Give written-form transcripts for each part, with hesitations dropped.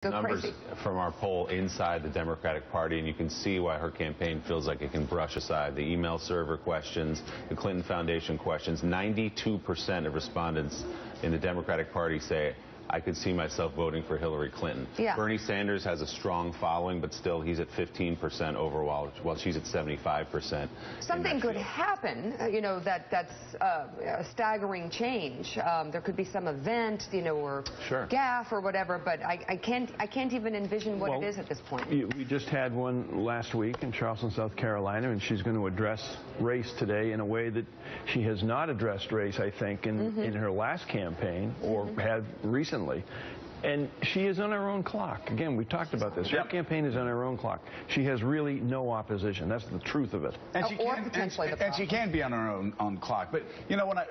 Numbers from our poll inside the Democratic Party, and you can see why her campaign feels like it can brush aside the email server questions, the Clinton Foundation questions. 92% of respondents in the Democratic Party say, I could see myself voting for Hillary Clinton. Yeah. Bernie Sanders has a strong following, but still he's at 15% overall, while she's at 75%. Something could happen, that's a staggering change. There could be some event, or Sure. gaffe or whatever, but I can't even envision what it is at this point. We just had one last week in Charleston, South Carolina, and she's going to address race today in a way that she has not addressed race, I think, in her last campaign or had recently. And she is on her own clock. Again, we talked about this. Her campaign is on her own clock. She has really no opposition. That's the truth of it. And she can be on her own clock. But,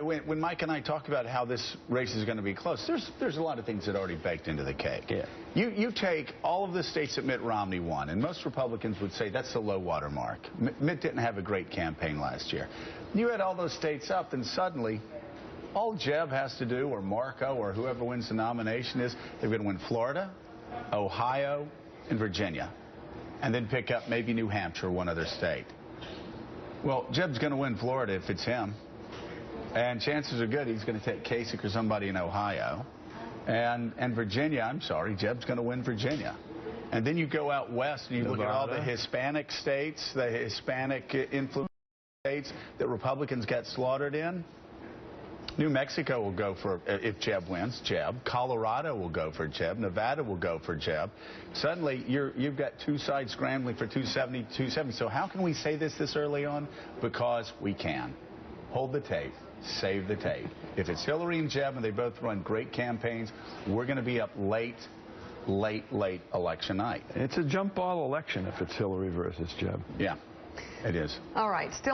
when Mike and I talk about how this race is going to be close, there's a lot of things that are already baked into the cake. Yeah. You take all of the states that Mitt Romney won, and most Republicans would say that's the low water mark. Mitt didn't have a great campaign last year. You add all those states up, and suddenly all Jeb has to do, or Marco, or whoever wins the nomination, is they're going to win Florida, Ohio, and Virginia, and then pick up maybe New Hampshire, one other state. Well, Jeb's going to win Florida if it's him, and chances are good he's going to take Kasich or somebody in Ohio, and Virginia, I'm sorry, Jeb's going to win Virginia. And then you go out west and you look at all the Hispanic states, the Hispanic influence states that Republicans got slaughtered in. New Mexico will go for, if Jeb wins, Jeb. Colorado will go for Jeb. Nevada will go for Jeb. Suddenly, you've got two sides scrambling for 270, 270. So how can we say this early on? Because we can. Hold the tape. Save the tape. If it's Hillary and Jeb and they both run great campaigns, we're going to be up late election night. It's a jump ball election if it's Hillary versus Jeb. Yeah, it is. All right. Still